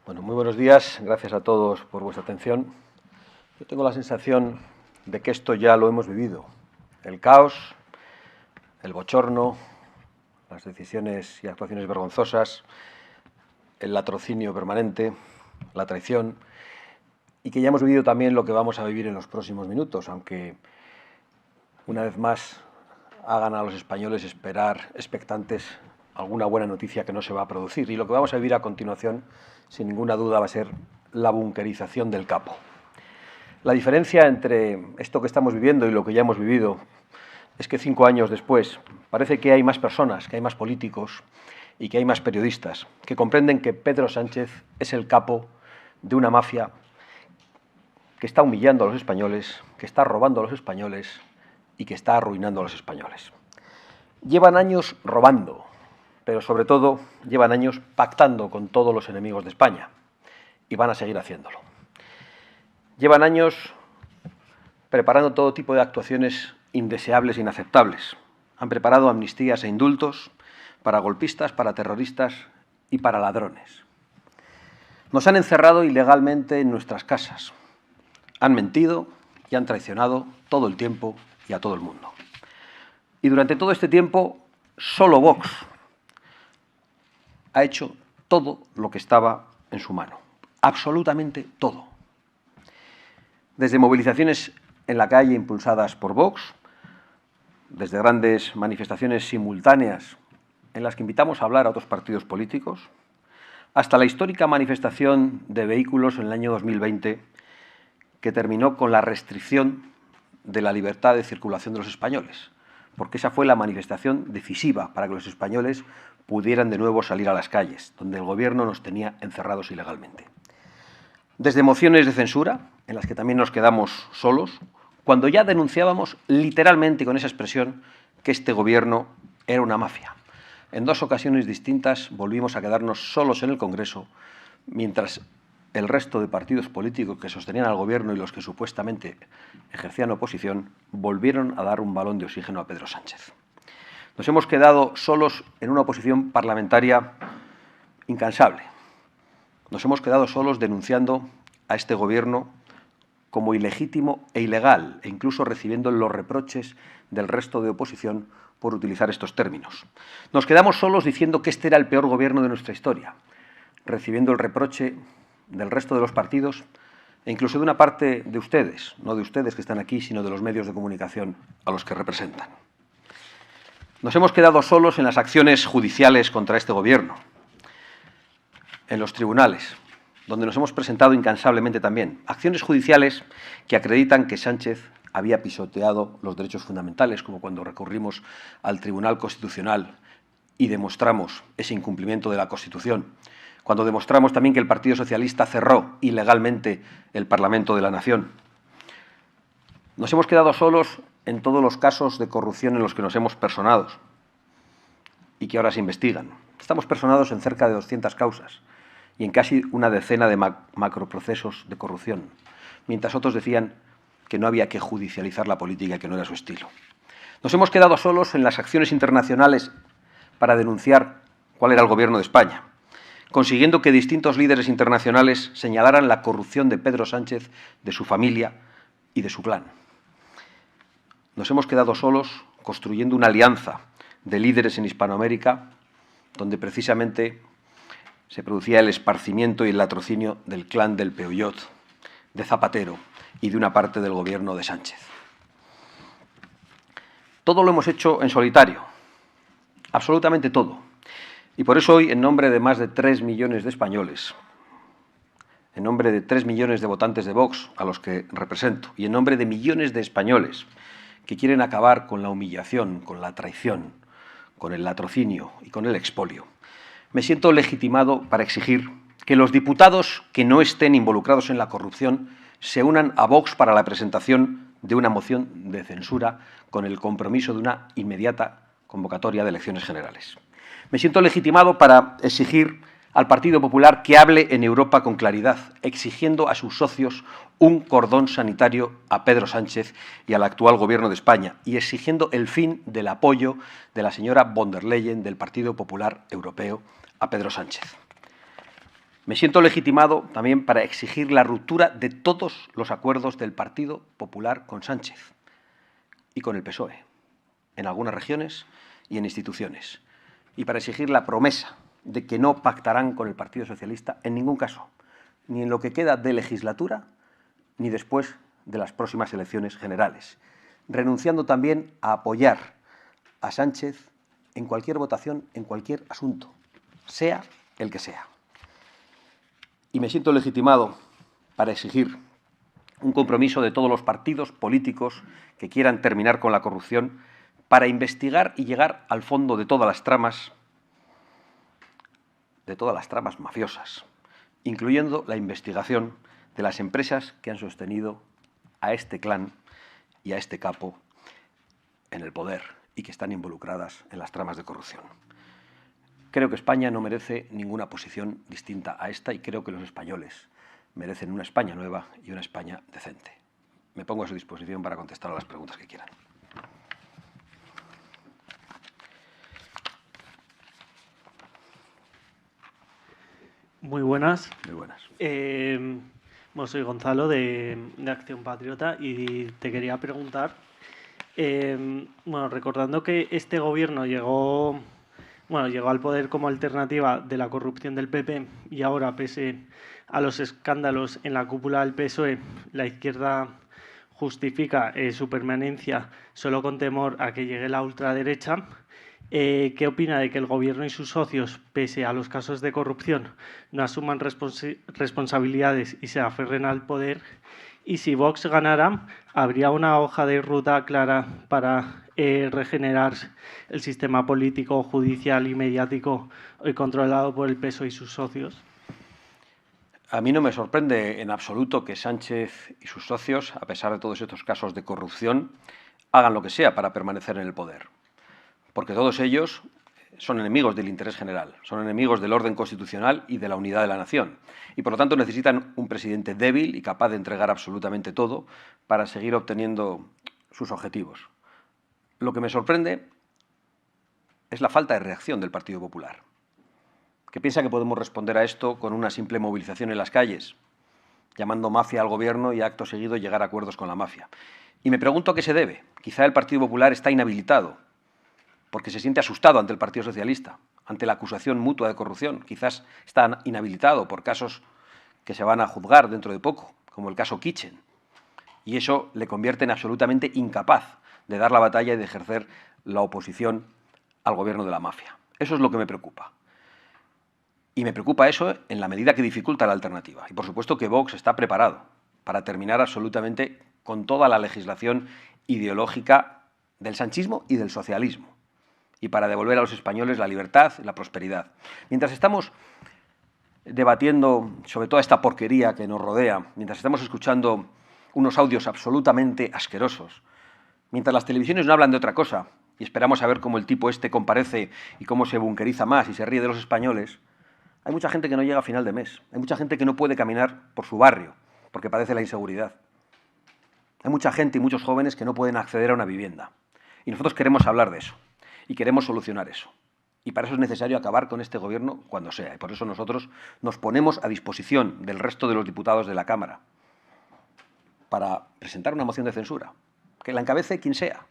Bueno, muy buenos días, gracias a todos por vuestra atención. Yo tengo la sensación de que esto ya lo hemos vivido. El caos, el bochorno, las decisiones y actuaciones vergonzosas, el latrocinio permanente, la traición, y que ya hemos vivido también lo que vamos a vivir en los próximos minutos, aunque una vez más hagan a los españoles esperar expectantes alguna buena noticia que no se va a producir. Y lo que vamos a vivir a continuación, sin ninguna duda, va a ser la bunkerización del capo. La diferencia entre esto que estamos viviendo y lo que ya hemos vivido es que 5 años después parece que hay más personas, que hay más políticos y que hay más periodistas que comprenden que Pedro Sánchez es el capo de una mafia que está humillando a los españoles, que está robando a los españoles y que está arruinando a los españoles. Llevan años robando, pero sobre todo llevan años pactando con todos los enemigos de España y van a seguir haciéndolo. Llevan años preparando todo tipo de actuaciones indeseables e inaceptables. Han preparado amnistías e indultos para golpistas, para terroristas y para ladrones. Nos han encerrado ilegalmente en nuestras casas. Han mentido y han traicionado todo el tiempo y a todo el mundo. Y durante todo este tiempo, solo Vox ha hecho todo lo que estaba en su mano. Absolutamente todo. Desde movilizaciones en la calle impulsadas por Vox, desde grandes manifestaciones simultáneas en las que invitamos a hablar a otros partidos políticos, hasta la histórica manifestación de vehículos en el año 2020 que terminó con la restricción de la libertad de circulación de los españoles, porque esa fue la manifestación decisiva para que los españoles pudieran de nuevo salir a las calles, donde el Gobierno nos tenía encerrados ilegalmente. Desde mociones de censura, en las que también nos quedamos solos, cuando ya denunciábamos literalmente con esa expresión que este Gobierno era una mafia. En 2 ocasiones distintas volvimos a quedarnos solos en el Congreso, mientras el resto de partidos políticos que sostenían al Gobierno y los que supuestamente ejercían oposición volvieron a dar un balón de oxígeno a Pedro Sánchez. Nos hemos quedado solos en una oposición parlamentaria incansable. Nos hemos quedado solos denunciando a este Gobierno como ilegítimo e ilegal, e incluso recibiendo los reproches del resto de oposición por utilizar estos términos. Nos quedamos solos diciendo que este era el peor Gobierno de nuestra historia, recibiendo el reproche del resto de los partidos e incluso de una parte de ustedes, no de ustedes que están aquí, sino de los medios de comunicación a los que representan. Nos hemos quedado solos en las acciones judiciales contra este Gobierno, en los tribunales, donde nos hemos presentado incansablemente también. Acciones judiciales que acreditan que Sánchez había pisoteado los derechos fundamentales, como cuando recurrimos al Tribunal Constitucional y demostramos ese incumplimiento de la Constitución, cuando demostramos también que el Partido Socialista cerró ilegalmente el Parlamento de la Nación. Nos hemos quedado solos en todos los casos de corrupción en los que nos hemos personado y que ahora se investigan. Estamos personados en cerca de 200 causas y en casi una decena de macroprocesos de corrupción, mientras otros decían que no había que judicializar la política y que no era su estilo. Nos hemos quedado solos en las acciones internacionales para denunciar cuál era el Gobierno de España, consiguiendo que distintos líderes internacionales señalaran la corrupción de Pedro Sánchez, de su familia y de su clan. Nos hemos quedado solos construyendo una alianza de líderes en Hispanoamérica, donde precisamente se producía el esparcimiento y el latrocinio del clan del Peuyot, de Zapatero y de una parte del Gobierno de Sánchez. Todo lo hemos hecho en solitario, absolutamente todo. Y por eso hoy, en nombre de más de 3 millones de españoles, en nombre de 3 millones de votantes de Vox, a los que represento, y en nombre de millones de españoles que quieren acabar con la humillación, con la traición, con el latrocinio y con el expolio, me siento legitimado para exigir que los diputados que no estén involucrados en la corrupción se unan a Vox para la presentación de una moción de censura con el compromiso de una inmediata convocatoria de elecciones generales. Me siento legitimado para exigir al Partido Popular que hable en Europa con claridad, exigiendo a sus socios un cordón sanitario a Pedro Sánchez y al actual Gobierno de España y exigiendo el fin del apoyo de la señora von der Leyen del Partido Popular Europeo a Pedro Sánchez. Me siento legitimado también para exigir la ruptura de todos los acuerdos del Partido Popular con Sánchez y con el PSOE, en algunas regiones y en instituciones, y para exigir la promesa de que no pactarán con el Partido Socialista en ningún caso, ni en lo que queda de legislatura, ni después de las próximas elecciones generales, renunciando también a apoyar a Sánchez en cualquier votación, en cualquier asunto, sea el que sea. Y me siento legitimado para exigir un compromiso de todos los partidos políticos que quieran terminar con la corrupción para investigar y llegar al fondo de todas las tramas mafiosas, incluyendo la investigación de las empresas que han sostenido a este clan y a este capo en el poder y que están involucradas en las tramas de corrupción. Creo que España no merece ninguna posición distinta a esta y creo que los españoles merecen una España nueva y una España decente. Me pongo a su disposición para contestar a las preguntas que quieran. Muy buenas. Muy buenas. Bueno, soy Gonzalo de Acción Patriota y te quería preguntar, bueno, recordando que este gobierno llegó al poder como alternativa de la corrupción del PP y ahora, pese a los escándalos en la cúpula del PSOE, la izquierda justifica su permanencia solo con temor a que llegue la ultraderecha. ¿Qué opina de que el Gobierno y sus socios, pese a los casos de corrupción, no asuman responsabilidades y se aferren al poder? Y si Vox ganara, ¿habría una hoja de ruta clara para regenerar el sistema político, judicial y mediático controlado por el PSOE y sus socios? A mí no me sorprende en absoluto que Sánchez y sus socios, a pesar de todos estos casos de corrupción, hagan lo que sea para permanecer en el poder. Porque todos ellos son enemigos del interés general, son enemigos del orden constitucional y de la unidad de la nación. Y por lo tanto necesitan un presidente débil y capaz de entregar absolutamente todo para seguir obteniendo sus objetivos. Lo que me sorprende es la falta de reacción del Partido Popular, que piensa que podemos responder a esto con una simple movilización en las calles, llamando mafia al gobierno y acto seguido llegar a acuerdos con la mafia. Y me pregunto a qué se debe. Quizá el Partido Popular está inhabilitado porque se siente asustado ante el Partido Socialista, ante la acusación mutua de corrupción. Quizás está inhabilitado por casos que se van a juzgar dentro de poco, como el caso Kitchen. Y eso le convierte en absolutamente incapaz de dar la batalla y de ejercer la oposición al gobierno de la mafia. Eso es lo que me preocupa. Y me preocupa eso en la medida que dificulta la alternativa. Y por supuesto que Vox está preparado para terminar absolutamente con toda la legislación ideológica del sanchismo y del socialismo, y para devolver a los españoles la libertad y la prosperidad. Mientras estamos debatiendo sobre toda esta porquería que nos rodea, mientras estamos escuchando unos audios absolutamente asquerosos, mientras las televisiones no hablan de otra cosa y esperamos a ver cómo el tipo este comparece y cómo se bunkeriza más y se ríe de los españoles, hay mucha gente que no llega a final de mes, hay mucha gente que no puede caminar por su barrio porque padece la inseguridad. Hay mucha gente y muchos jóvenes que no pueden acceder a una vivienda. Y nosotros queremos hablar de eso. Y queremos solucionar eso. Y para eso es necesario acabar con este gobierno cuando sea. Y por eso nosotros nos ponemos a disposición del resto de los diputados de la Cámara para presentar una moción de censura, que la encabece quien sea,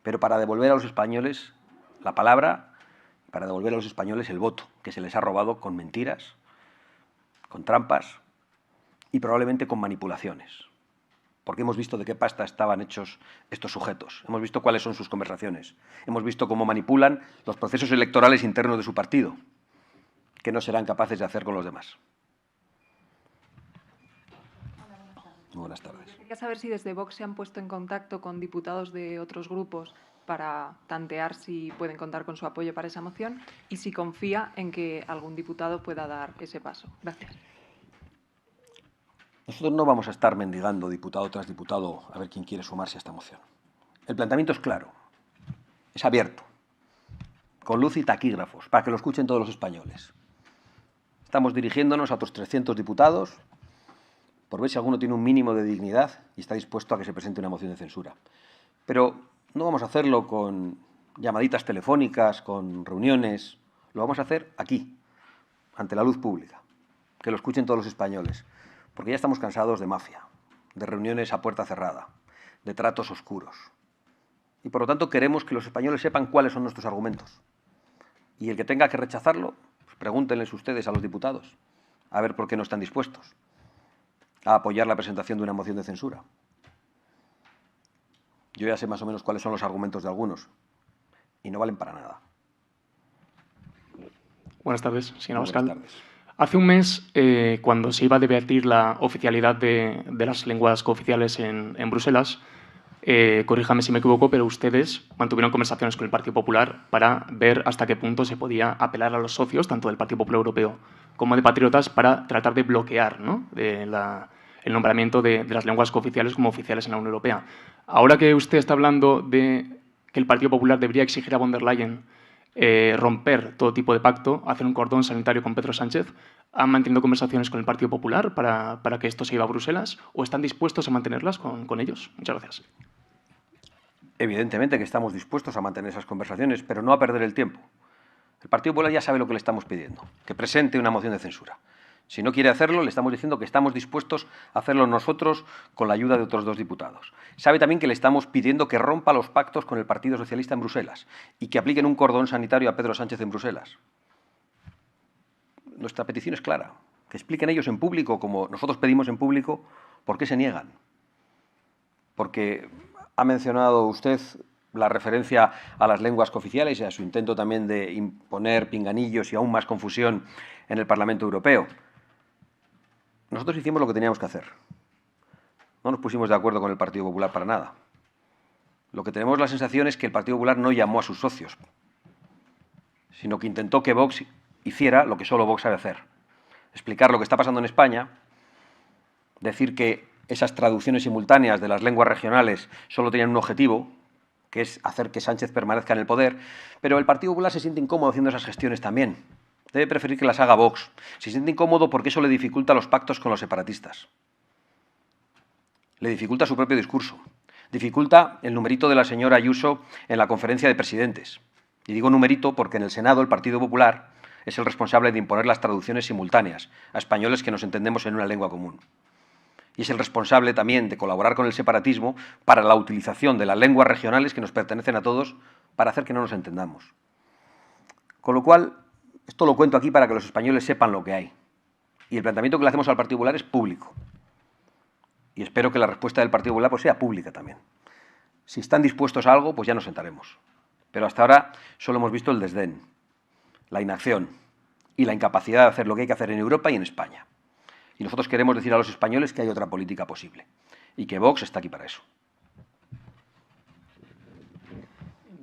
pero para devolver a los españoles la palabra, para devolver a los españoles el voto, que se les ha robado con mentiras, con trampas y probablemente con manipulaciones. Porque hemos visto de qué pasta estaban hechos estos sujetos. Hemos visto cuáles son sus conversaciones. Hemos visto cómo manipulan los procesos electorales internos de su partido, que no serán capaces de hacer con los demás. Muy buenas tardes. Quería saber si desde Vox se han puesto en contacto con diputados de otros grupos para tantear si pueden contar con su apoyo para esa moción y si confía en que algún diputado pueda dar ese paso. Gracias. Nosotros no vamos a estar mendigando diputado tras diputado a ver quién quiere sumarse a esta moción. El planteamiento es claro, es abierto, con luz y taquígrafos, para que lo escuchen todos los españoles. Estamos dirigiéndonos a otros 300 diputados por ver si alguno tiene un mínimo de dignidad y está dispuesto a que se presente una moción de censura. Pero no vamos a hacerlo con llamaditas telefónicas, con reuniones, lo vamos a hacer aquí, ante la luz pública. que lo escuchen todos los españoles, porque ya estamos cansados de mafia, de reuniones a puerta cerrada, de tratos oscuros. Y por lo tanto queremos que los españoles sepan cuáles son nuestros argumentos. Y el que tenga que rechazarlo, pues pregúntenles ustedes a los diputados, a ver por qué no están dispuestos a apoyar la presentación de una moción de censura. Yo ya sé más o menos cuáles son los argumentos de algunos, y no valen para nada. Buenas tardes, señor Buenas Abascal. tardes. Hace un mes, cuando se iba a debatir la oficialidad de las lenguas cooficiales en Bruselas, corríjame si me equivoco, pero ustedes mantuvieron conversaciones con el Partido Popular para ver hasta qué punto se podía apelar a los socios, tanto del Partido Popular Europeo como de Patriotas, para tratar de bloquear, ¿no?, el nombramiento de las lenguas cooficiales como oficiales en la Unión Europea. Ahora que usted está hablando de que el Partido Popular debería exigir a von der Leyen romper todo tipo de pacto, hacer un cordón sanitario con Pedro Sánchez, ¿han mantenido conversaciones con el Partido Popular para que esto se lleve a Bruselas o están dispuestos a mantenerlas con ellos? Muchas gracias. Evidentemente que estamos dispuestos a mantener esas conversaciones, pero no a perder el tiempo. El Partido Popular ya sabe lo que le estamos pidiendo, que presente una moción de censura. Si no quiere hacerlo, le estamos diciendo que estamos dispuestos a hacerlo nosotros con la ayuda de otros 2 diputados. Sabe también que le estamos pidiendo que rompa los pactos con el Partido Socialista en Bruselas y que apliquen un cordón sanitario a Pedro Sánchez en Bruselas. Nuestra petición es clara, que expliquen ellos en público, como nosotros pedimos en público, por qué se niegan. Porque ha mencionado usted la referencia a las lenguas cooficiales y a su intento también de imponer pinganillos y aún más confusión en el Parlamento Europeo. Nosotros hicimos lo que teníamos que hacer. No nos pusimos de acuerdo con el Partido Popular para nada. Lo que tenemos la sensación es que el Partido Popular no llamó a sus socios, sino que intentó que Vox hiciera lo que solo Vox sabe hacer. Explicar lo que está pasando en España, decir que esas traducciones simultáneas de las lenguas regionales solo tenían un objetivo, que es hacer que Sánchez permanezca en el poder, pero el Partido Popular se siente incómodo haciendo esas gestiones también. Debe preferir que las haga Vox. Se siente incómodo porque eso le dificulta los pactos con los separatistas. Le dificulta su propio discurso. Dificulta el numerito de la señora Ayuso en la conferencia de presidentes. Y digo numerito porque en el Senado el Partido Popular es el responsable de imponer las traducciones simultáneas a españoles que nos entendemos en una lengua común. Y es el responsable también de colaborar con el separatismo para la utilización de las lenguas regionales que nos pertenecen a todos para hacer que no nos entendamos. Con lo cual, esto lo cuento aquí para que los españoles sepan lo que hay. Y el planteamiento que le hacemos al Partido Popular es público. Y espero que la respuesta del Partido Popular pues sea pública también. Si están dispuestos a algo, pues ya nos sentaremos. Pero hasta ahora solo hemos visto el desdén, la inacción y la incapacidad de hacer lo que hay que hacer en Europa y en España. Y nosotros queremos decir a los españoles que hay otra política posible y que Vox está aquí para eso.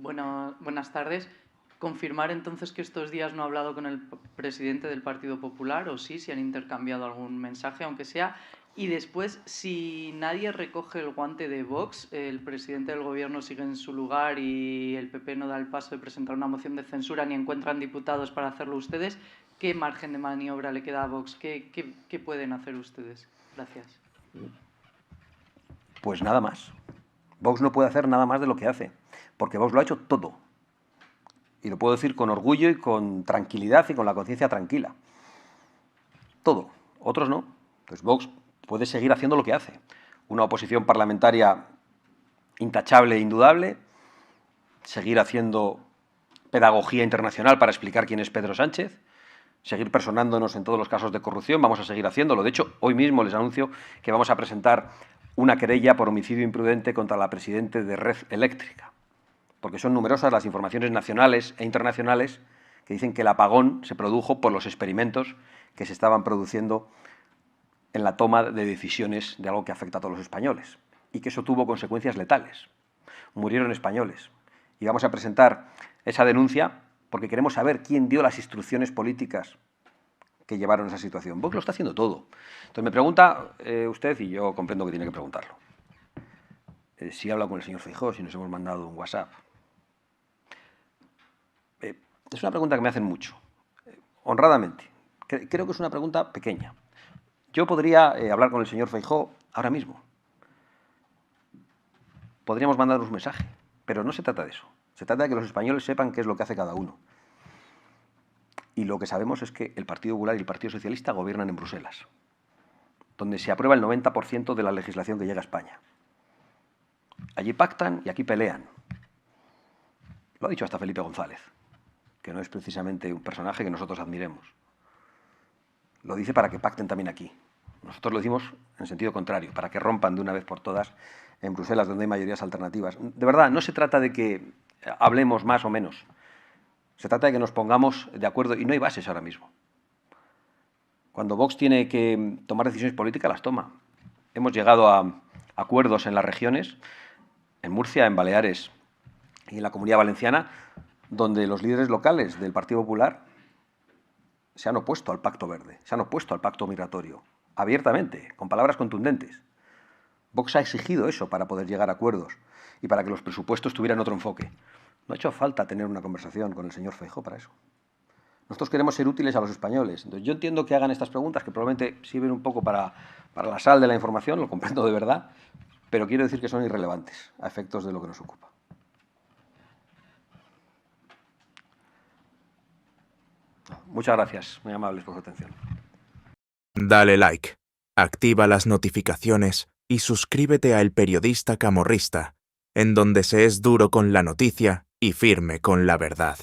Buenas tardes. ¿Confirmar entonces que estos días no ha hablado con el presidente del Partido Popular o sí, si han intercambiado algún mensaje, aunque sea? Y después, si nadie recoge el guante de Vox, el presidente del Gobierno sigue en su lugar y el PP no da el paso de presentar una moción de censura ni encuentran diputados para hacerlo ustedes, ¿qué margen de maniobra le queda a Vox? ¿Qué pueden hacer ustedes? Gracias. Pues nada más. Vox no puede hacer nada más de lo que hace, porque Vox lo ha hecho todo. Y lo puedo decir con orgullo y con tranquilidad y con la conciencia tranquila. Todo. Otros no. Entonces Vox puede seguir haciendo lo que hace. Una oposición parlamentaria intachable e indudable, seguir haciendo pedagogía internacional para explicar quién es Pedro Sánchez, seguir personándonos en todos los casos de corrupción, vamos a seguir haciéndolo. De hecho, hoy mismo les anuncio que vamos a presentar una querella por homicidio imprudente contra la presidenta de Red Eléctrica, porque son numerosas las informaciones nacionales e internacionales que dicen que el apagón se produjo por los experimentos que se estaban produciendo en la toma de decisiones de algo que afecta a todos los españoles y que eso tuvo consecuencias letales. Murieron españoles. Y vamos a presentar esa denuncia porque queremos saber quién dio las instrucciones políticas que llevaron a esa situación. Vox lo está haciendo todo. Entonces me pregunta usted, y yo comprendo que tiene que preguntarlo, si habla con el señor Feijóo, si nos hemos mandado un WhatsApp. Es una pregunta que me hacen mucho, honradamente. Creo que es una pregunta pequeña. Yo podría hablar con el señor Feijóo ahora mismo. Podríamos mandar un mensaje, pero no se trata de eso. Se trata de que los españoles sepan qué es lo que hace cada uno. Y lo que sabemos es que el Partido Popular y el Partido Socialista gobiernan en Bruselas, donde se aprueba el 90% de la legislación que llega a España. Allí pactan y aquí pelean. Lo ha dicho hasta Felipe González, que no es precisamente un personaje que nosotros admiremos. Lo dice para que pacten también aquí. Nosotros lo decimos en sentido contrario, para que rompan de una vez por todas en Bruselas, donde hay mayorías alternativas. De verdad, no se trata de que hablemos más o menos. Se trata de que nos pongamos de acuerdo, y no hay bases ahora mismo. Cuando Vox tiene que tomar decisiones políticas, las toma. Hemos llegado a acuerdos en las regiones, en Murcia, en Baleares y en la Comunidad Valenciana, donde los líderes locales del Partido Popular se han opuesto al Pacto Verde, se han opuesto al Pacto Migratorio, abiertamente, con palabras contundentes. Vox ha exigido eso para poder llegar a acuerdos y para que los presupuestos tuvieran otro enfoque. No ha hecho falta tener una conversación con el señor Feijóo para eso. Nosotros queremos ser útiles a los españoles. Entonces, yo entiendo que hagan estas preguntas, que probablemente sirven un poco para la sal de la información, lo comprendo de verdad, pero quiero decir que son irrelevantes a efectos de lo que nos ocupa. Muchas gracias, muy amables por su atención. Dale like, activa las notificaciones y suscríbete a El Periodista Camorrista, en donde se es duro con la noticia y firme con la verdad.